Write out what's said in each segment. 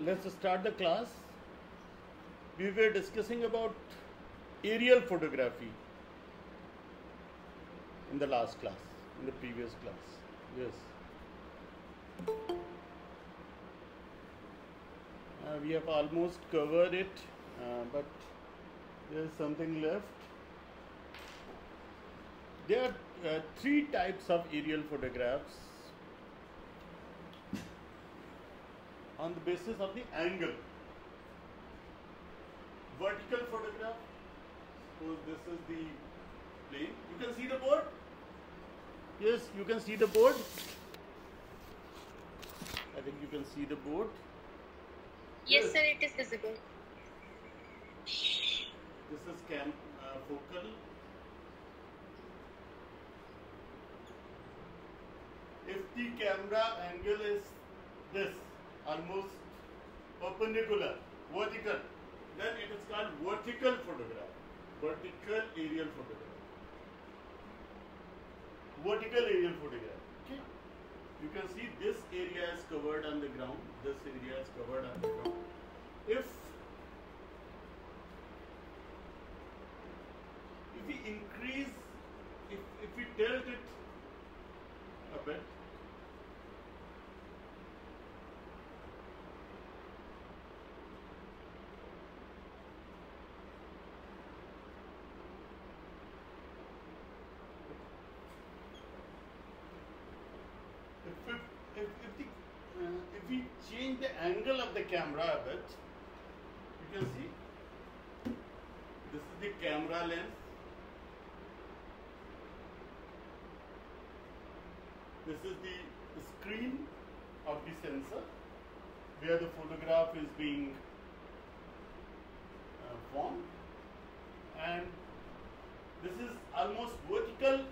let's start the class. We were discussing about aerial photography in the last class, in the previous class. Yes. We have almost covered it, but there is something left. There are three types of aerial photographs on the basis of the angle. Vertical photograph, suppose this is the plane. You can see the board? Yes, you can see the board. I think you can see the board. Yes, sir, it is visible. This is focal. If the camera angle is this, almost perpendicular, vertical, then it is called vertical photograph. Vertical aerial photograph. Vertical aerial photograph. Okay. You can see this area is covered on the ground. This area is covered on the ground. If we increase, if we tilt it a bit, if we change the angle of the camera a bit, you can see this is the camera lens. This is the screen of the sensor where the photograph is being formed, and this is almost vertical.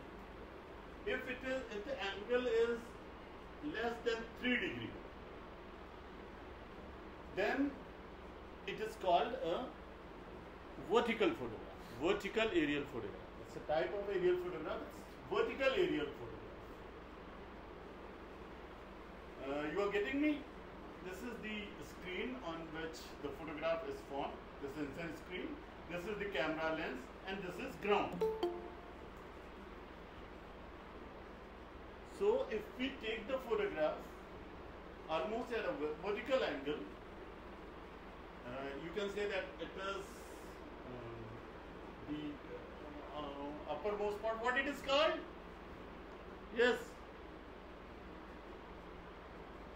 If the angle is less than 3 degrees, then it is called a vertical photograph, vertical aerial photograph. It's a type of aerial photograph. It's vertical aerial photograph. You are getting me? This is the screen on which the photograph is formed. This is the screen. This is the camera lens, and this is ground. So if we take the photograph almost at a vertical angle, you can say that it is the uppermost part. What it is called? Yes.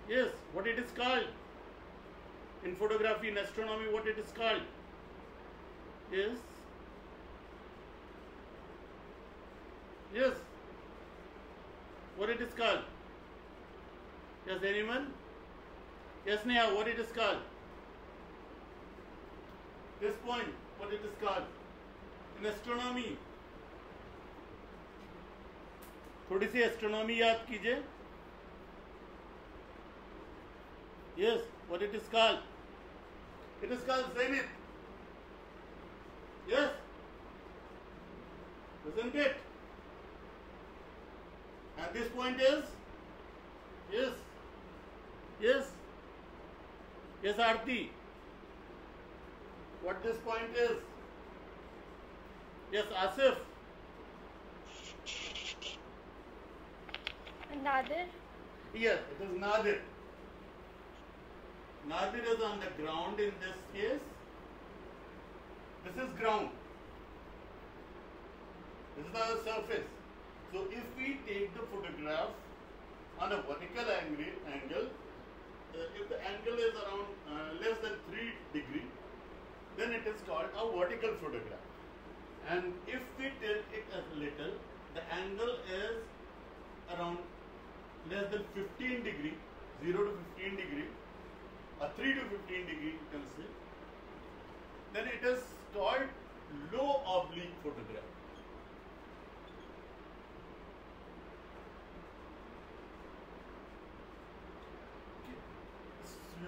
Yes, what it is called? In photography, in astronomy, what it is called? Yes. Yes. What it is called? Yes, anyone? Yes, Neha, what it is called? This point, what it is called? In astronomy. थोड़ी सी astronomy याद कीजिए. Yes, what it is called? It is called zenith. Yes? Isn't it? And this point is? Yes. Yes. Yes, Aarti. What this point is? Yes, Asif. Nadir? Yes, it is Nadir. Nadir is on the ground in this case. This is ground. This is the surface. So if we take the photograph on a vertical angle, if the angle is around less than 3 degrees, then it is called a vertical photograph. And if we tilt it a little, the angle is around less than 15 degrees, 0 to 15 degrees, or 3 to 15 degrees you can say, then it is called low oblique photograph.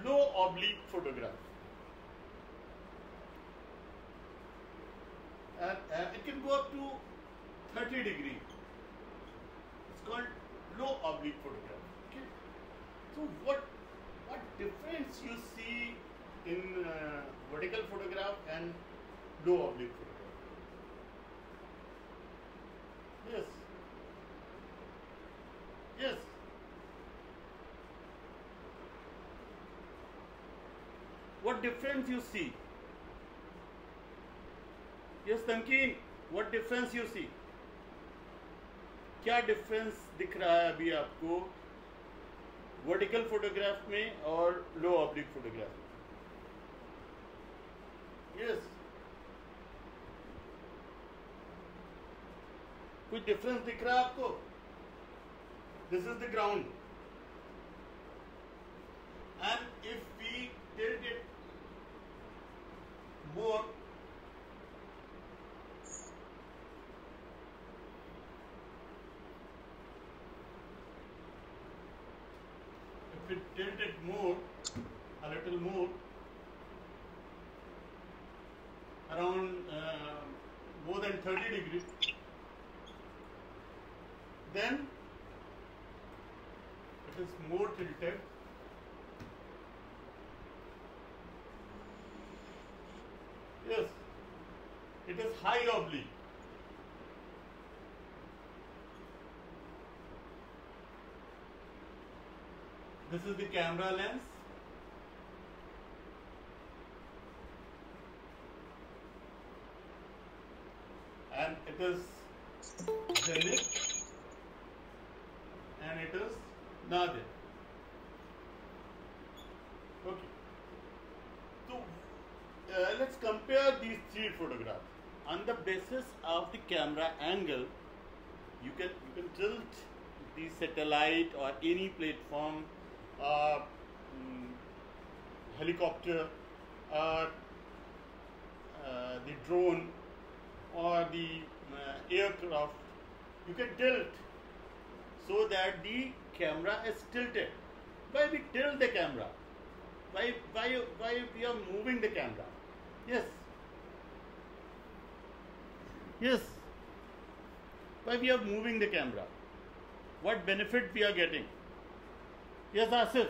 Low oblique photograph. And it can go up to 30 degrees. It's called low oblique photograph. Okay. So what difference you see in vertical photograph and low oblique photograph? Yes. Yes. What difference you see? Yes, Tamkeen, what difference you see? क्या difference दिख रहा है अभी आपको vertical photograph में और low oblique photograph में? Yes, कुछ डिफरेंस दिख रहा है आपको? This is the ground and if we tilt it more, if we tilt it more, a little more, around more than 30 degrees, then it is more tilted. Yes, it is high oblique. This is the camera lens. And it is zenith and it is nadir. Okay. So let's compare these three photographs. On the basis of the camera angle, you can tilt the satellite or any platform, helicopter, or the drone, or the aircraft. You can tilt so that the camera is tilted. Why we tilt the camera? Why we are moving the camera? Yes. Yes. Why we are moving the camera? What benefit we are getting? Yes, Asif.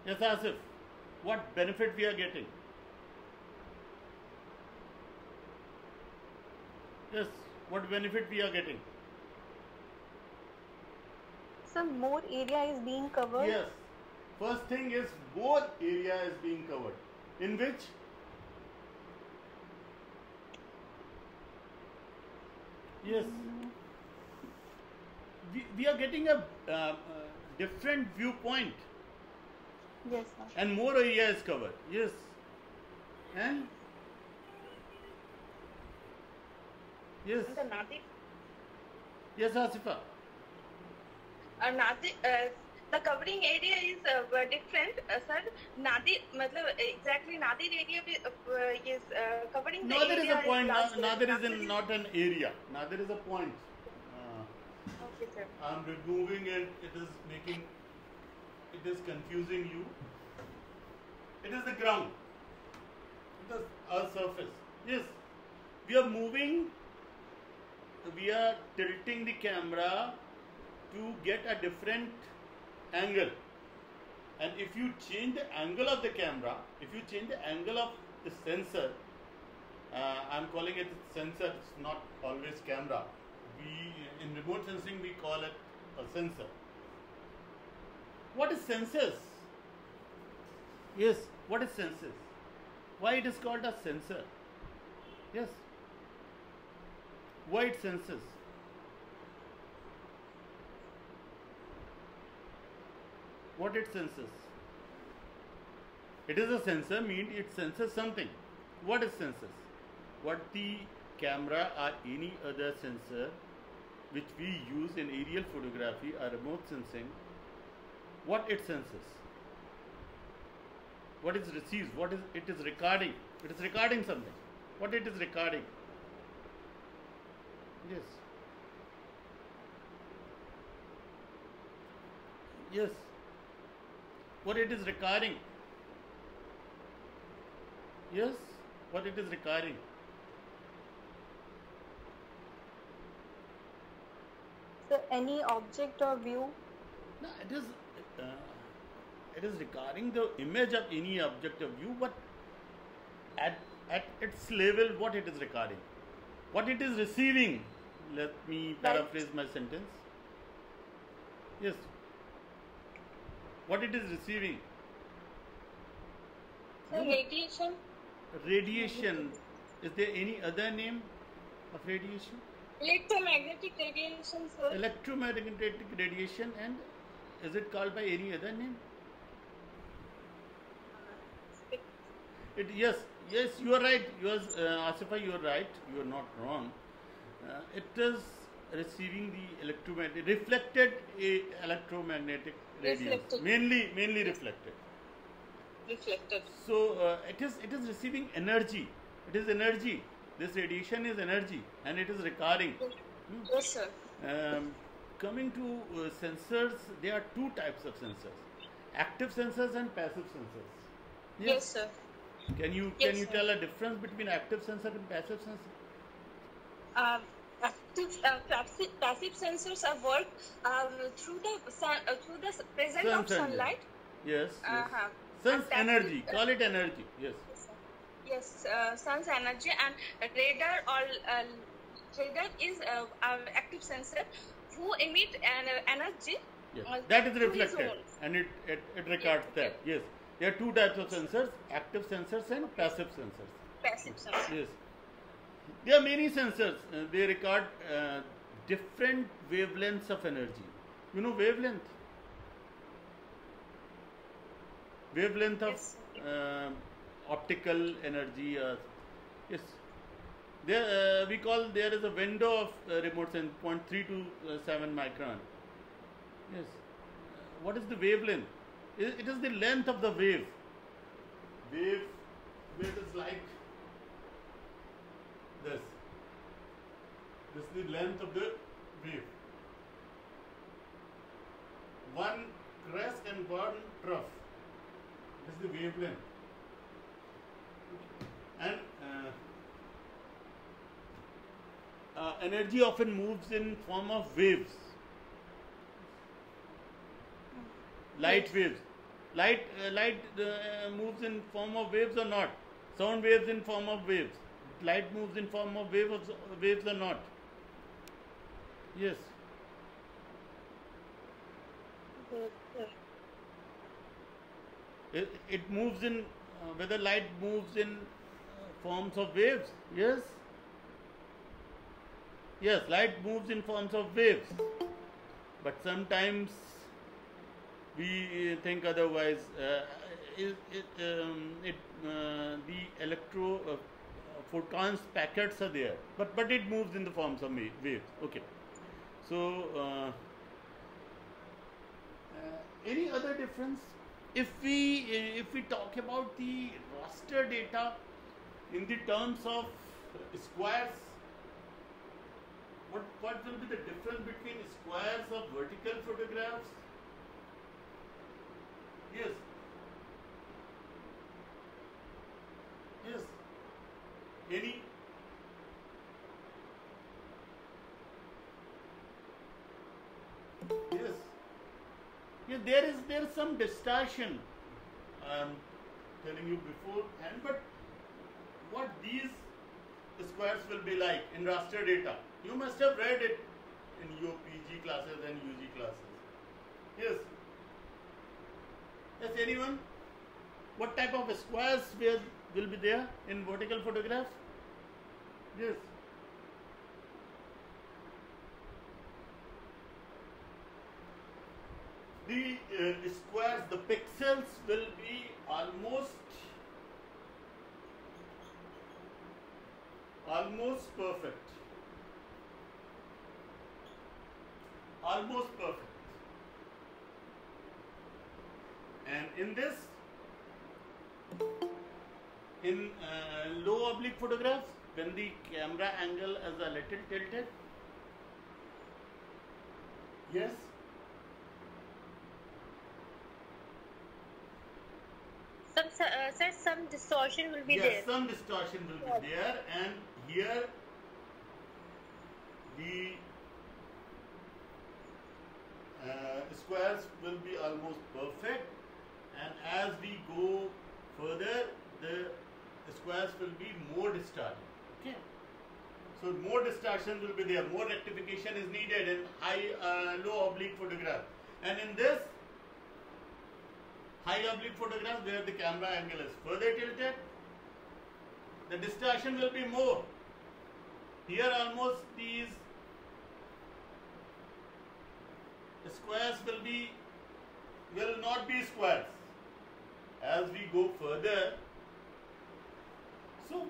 Yes, Asif. What benefit we are getting? Yes, what benefit we are getting? Some more area is being covered. Yes. First thing is more area is being covered. In which? Yes. We are getting a different viewpoint. Yes, sir. And more area is covered. Yes. And? Yes. The Nadir, Yes, Asifa. the covering area is different, sir. Nadir, matlab exactly Nadir area is covering the Nadir area. is a point. large- Nadir is not an area. Nadir is a point. Okay, sir. I'm removing it. It is making. It is confusing you. It is the ground. It is a surface. Yes. We are moving. We are tilting the camera to get a different angle. And if you change the angle of the camera, if you change the angle of the sensor, I'm calling it sensor, it's not always camera. In remote sensing we call it a sensor. What is sensors? Yes, what is sensors? Why it is called a sensor? Yes. Why it senses? What it senses? It is a sensor, means it senses something. What is senses? What the camera or any other sensor which we use in aerial photography or remote sensing, what it senses? What it receives? What is it is recording? It is recording something. What it is recording? Yes. Yes. What it is recording? Yes. What it is recording? So any object or view? No, it is it is recording the image of any object of view, but at its level, what it is recording, what it is receiving. Let me paraphrase my sentence. Yes, what it is receiving. So radiation. Radiation. Is there any other name of radiation? Electromagnetic radiation, sir. Electromagnetic radiation, and is it called by any other name? Yes, you are right. Asifa, you are right. You are not wrong. It is receiving the reflected electromagnetic radiation, mainly reflected. Reflected. So it is receiving energy. It is energy. This radiation is energy, and it is recording. Yes, sir. Coming to sensors, there are two types of sensors: active sensors and passive sensors. Yes, sir. Can you tell a difference between active sensor and passive sensor? Passive sensors are work through the presence of sunlight. Yes. Uh-huh. Sun's energy. Call it energy. Yes. Yes, sun's energy, and radar is active sensor who emit an energy. Yes. That is reflected, and it records that. Yes. There are two types of sensors: active sensors and passive sensors. Passive sensors. Yes. There are many sensors. They record different wavelengths of energy. You know wavelength? Wavelength of Yes. Optical energy. Yes. There there is a window of remote sense 0.3 to 7 micron. Yes. What is the wavelength? It is the length of the wave. Wave is like this. This is the length of the wave. One crest and one trough. This is the wavelength. And energy often moves in form of waves. Light waves. Light moves in form of waves or not? Sound waves in form of waves. Light moves in form of waves or not? Yes. It moves in, whether light moves in forms of waves? Yes. Yes, light moves in forms of waves. But sometimes we think otherwise. The photons packets are there, but it moves in the forms of waves. Okay. So any other difference? If we talk about the raster data in the terms of squares, what will be the difference between squares of vertical photographs? Yes. Yes. Any? Yes. Yeah, there is some distortion. I'm telling you beforehand, but what these squares will be like in raster data, you must have read it in your PG classes and UG classes. Yes. Yes, anyone? What type of squares will be there in vertical photographs? Yes. The squares, the pixels will be almost perfect. Almost perfect. And in this, in low oblique photographs, when the camera angle is a little tilted, yes. Some distortion will be yes, there. Some distortion will be there, and here the squares will be almost perfect, as we go further, the squares will be more distorted. Okay. So more distortion will be there, more rectification is needed in low oblique photograph. And in this high oblique photograph where the camera angle is further tilted, the distortion will be more. Here almost these squares will not be squares as we go further. So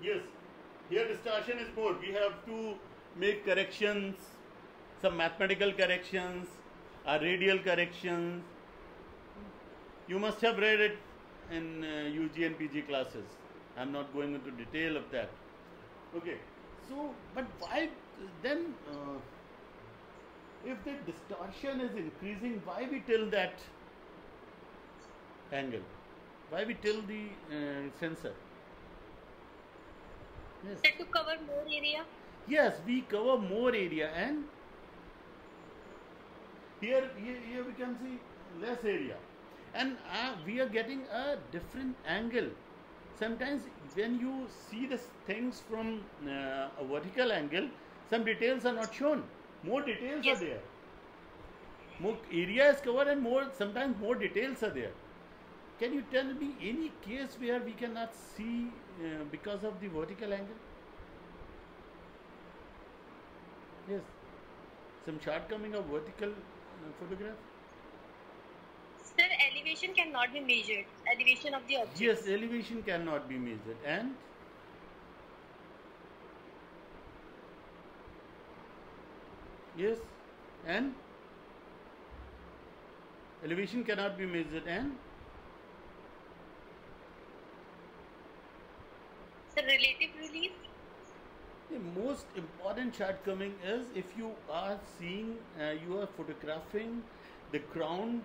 yes, here distortion is more. We have to make corrections, some mathematical corrections, radial corrections. You must have read it in UG and PG classes. I am not going into detail of that. Okay. So, but why then, if the distortion is increasing, why we tilt that angle? Why we tilt the sensor? Yes. To cover more area? Yes, we cover more area, and here we can see less area, and we are getting a different angle. Sometimes when you see the things from a vertical angle, some details are not shown. More details are there. More area is covered, and sometimes more details are there. Can you tell me any case where we cannot see because of the vertical angle? Yes. Some shortcoming of vertical photograph? Sir, elevation cannot be measured. Elevation of the object. Yes, elevation cannot be measured. And yes, and elevation cannot be measured, and Sir, relative relief? the most important shortcoming is if you are seeing, you are photographing the ground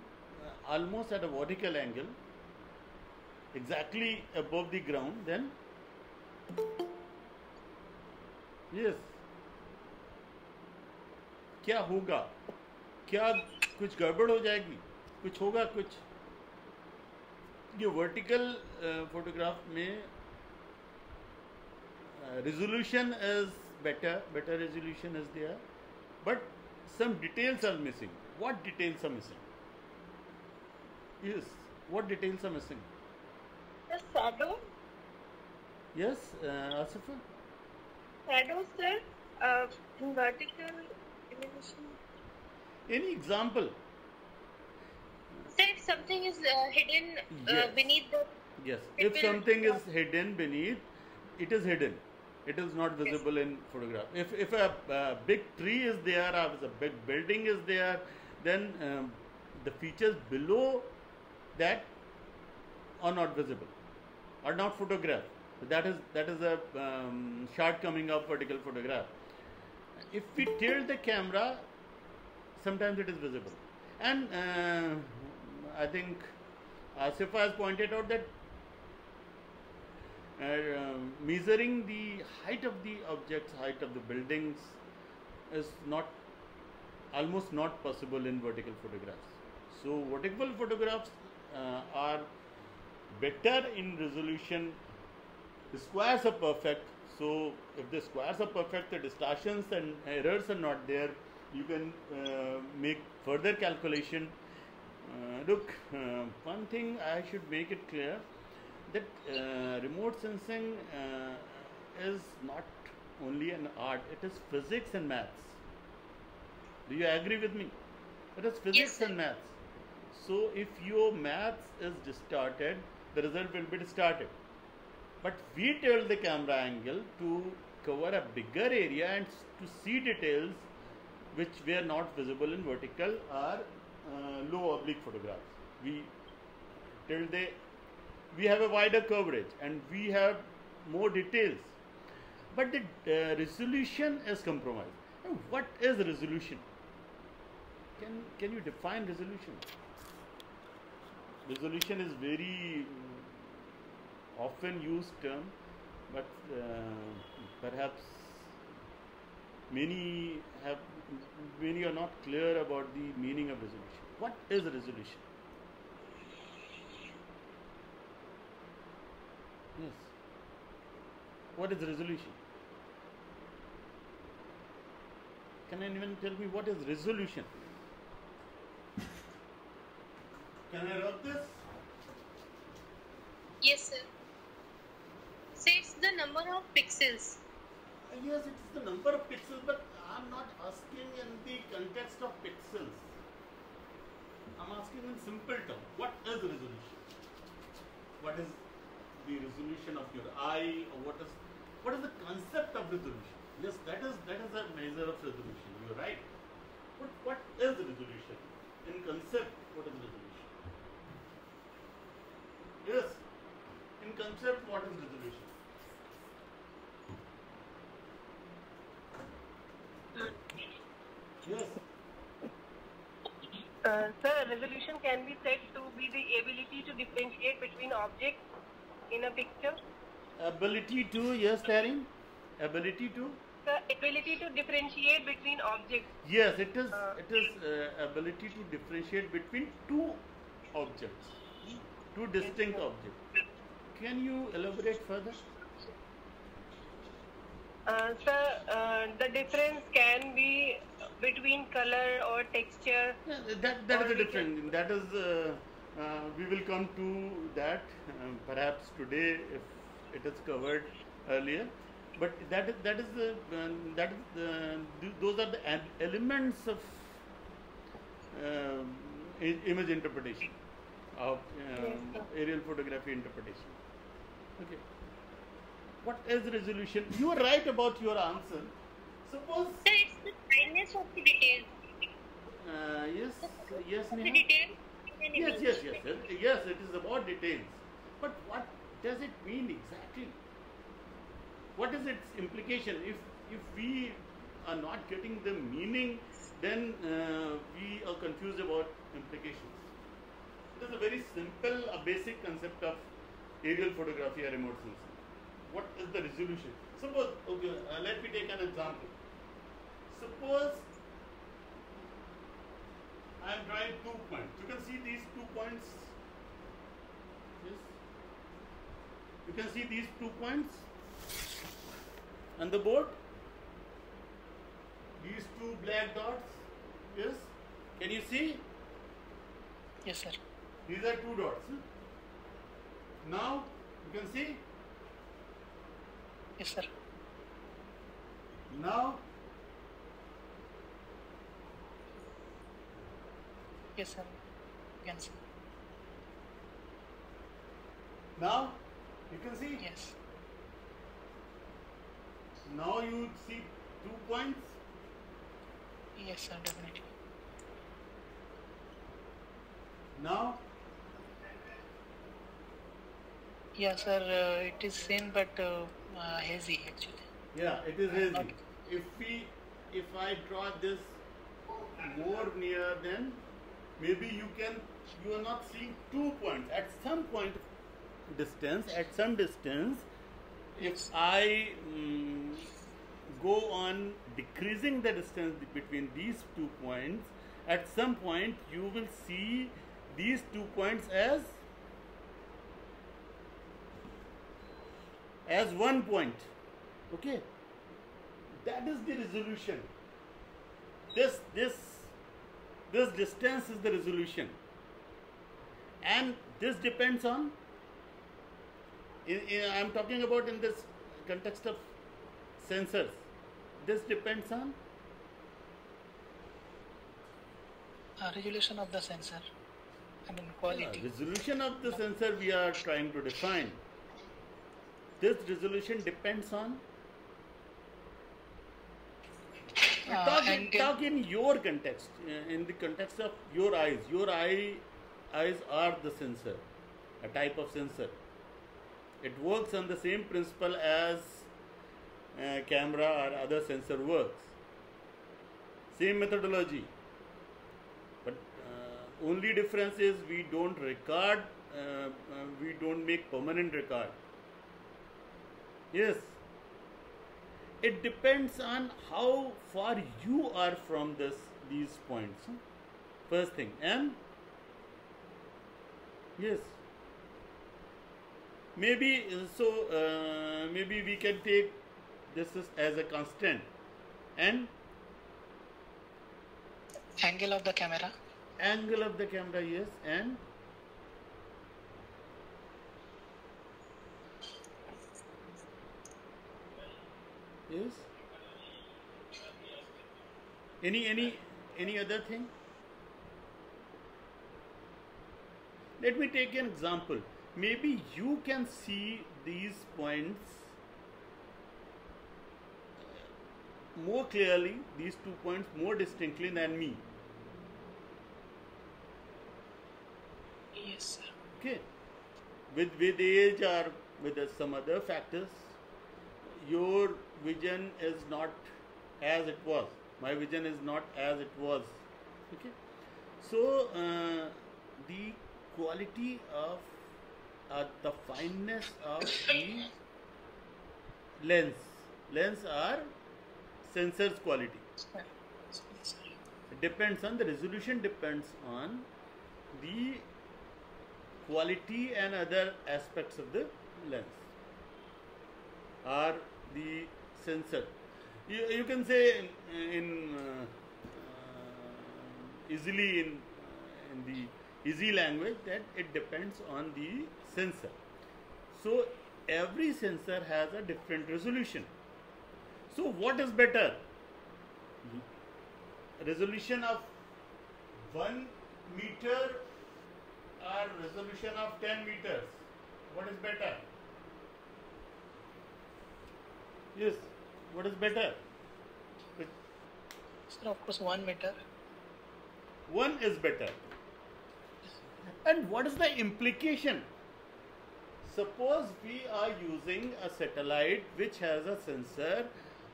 almost at a vertical angle, exactly above the ground, then yes, क्या होगा? क्या कुछ गड़बड़ हो जाएगी? कुछ होगा कुछ? ये वर्टिकल फोटोग्राफ में resolution is better resolution is there, but some details are missing. What details are missing? Yes, what details are missing? The shadow? Yes, Asifa? Shadow, sir. Vertical elevation. Any example? Sir, if something is hidden Yes. beneath the... Yes, It if will- something is hidden beneath, it is hidden. It is not visible in photograph. If a big tree is there, or if a big building is there, then the features below that are not visible, are not photographed. That is a shortcoming of vertical photograph. If we tilt the camera, sometimes it is visible. And I think Asifa has pointed out that measuring the height of the objects, height of the buildings is almost not possible in vertical photographs. So vertical photographs are better in resolution. The squares are perfect. So if the squares are perfect, the distortions and errors are not there. You can make further calculation. Look, one thing I should make it clear, that remote sensing is not only an art, it is physics and maths. Do you agree with me? It is physics Yes, sir. and maths. So if your maths is distorted, the result will be distorted. But we tilt the camera angle to cover a bigger area and to see details which were not visible in vertical or low oblique photographs. We tilt we have a wider coverage and we have more details, but the resolution is compromised. Now, what is resolution? Can you define resolution? Resolution is very often used term, but perhaps many are not clear about the meaning of resolution. What is resolution? Yes. What is resolution? Can anyone tell me what is resolution? Can I write this? Yes, sir. So it's the number of pixels. Yes, it is the number of pixels, but I am not asking in the context of pixels. I am asking in simple terms. What is resolution? What is the resolution of your eye, or what is the concept of resolution? Yes, that is a measure of resolution. You are right. But what is resolution? In concept, what is resolution? Yes. In concept, what is resolution? Yes. Sir, resolution can be said to be the ability to differentiate between objects in a picture. Ability to, yes, Taryn? Ability to? The ability to differentiate between objects. Yes, it is ability to differentiate between two objects, two distinct objects. Can you elaborate further? Sir, the difference can be between color or texture. Yeah, that is a different. That is we will come to that perhaps today if it is covered earlier. But those are the elements of image interpretation, of aerial photography interpretation. Okay. What is resolution? You are right about your answer. Suppose. Sir, it's the fineness of the details. Yes, The Neha. details in an image. Yes, it is about details. But what does it mean exactly? What is its implication? If we are not getting the meaning, then we are confused about implications. It is a very simple, a basic concept of aerial photography or remote sensing. What is the resolution? Suppose, okay, let me take an example. Suppose I am drawing 2 points. You can see these 2 points. Yes. You can see these 2 points on the board. These 2 black dots. Yes. Can you see? Yes, sir. These are 2 dots. Now you can see. Yes, sir. Now. Yes, sir. You can see. Now you can see. Yes. Now you see 2 points. Yes, sir. Definitely. Now. Yeah, sir. It is same but hazy actually. Yeah, it is hazy. If I draw this more near, then maybe you are not seeing 2 points. At some point distance, if I go on decreasing the distance between these 2 points, at some point you will see these 2 points as 1 point. Okay, that is the resolution. This distance is the resolution, and this depends on. I am talking about in this context of sensors. This depends on Resolution of the sensor. I mean quality. resolution of the sensor. We are trying to define. This resolution depends on. Talk in your context, in the context of your eyes. Your eyes are the sensor, a type of sensor. It works on the same principle as camera or other sensor works. Same methodology. But only difference is we don't record, we don't make permanent record. Yes. It depends on how far you are from these points. First thing. And yes. maybe maybe we can take this as a constant, and Angle of the camera. angle of the camera, yes, and yes, any other thing? Let me take an example. Maybe you can see these points more clearly, these 2 points more distinctly than me. Yes, sir. Okay, with age or with some other factors, your vision is not as it was. My vision is not as it was. Okay, so the quality of the fineness of the lens or sensor's quality. It depends on the resolution, depends on the quality and other aspects of the lens or the sensor. You can say easily in the easy language that it depends on the sensor. So every sensor has a different resolution. So what is better? Resolution of 1 meter or resolution of 10 meters? What is better? Yes, what is better? Sir, of course, 1 meter. 1 is better. And what is the implication? Suppose we are using a satellite which has a sensor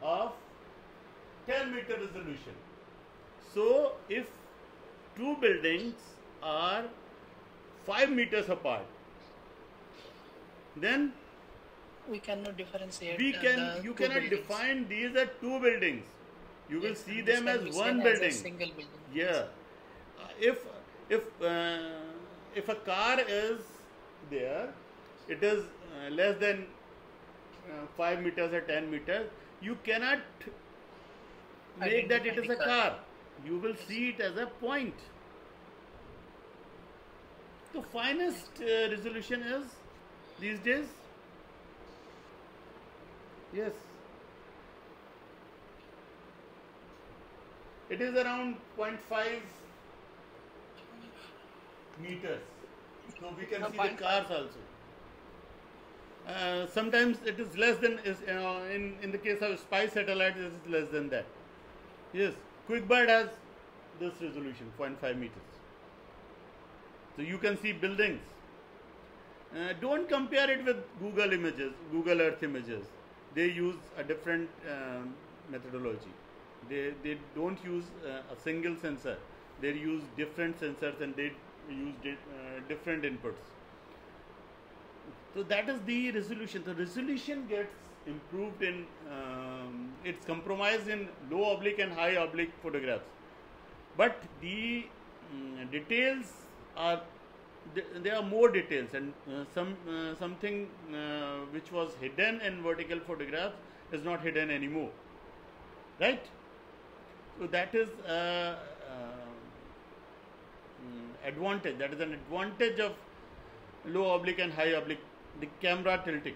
of 10 meter resolution. So if 2 buildings are 5 meters apart, then We cannot differentiate. you two cannot buildings. define these are 2 buildings. You will Yes, see this them can as be one seen building. As a single building. Yeah. If a car is there, it is less than 5 meters or 10 meters, you cannot make that it is a Identify the car. You will see it as a point. The finest resolution is these days. Yes. It is around 0.5 meters. So we can see the 0.5. cars also. Sometimes it is less than, in the case of spy satellites, it is less than that. Yes, QuickBird has this resolution, 0.5 meters. So you can see buildings. Don't compare it with Google images, Google Earth images. They use a different methodology. They don't use a single sensor. They use different sensors and they use different inputs. So that is the resolution. The resolution gets improved in, it's compromised in low oblique and high oblique photographs. But the details are, there are more details, and something which was hidden in vertical photographs is not hidden anymore. Right? So that is advantage. That is an advantage of low oblique and high oblique, the camera tilting.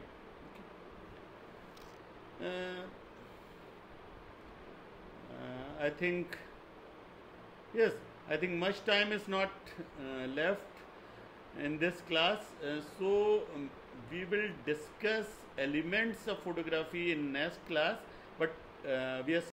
I think, yes, I think much time is not left in this class. So we will discuss elements of photography in next class, but we are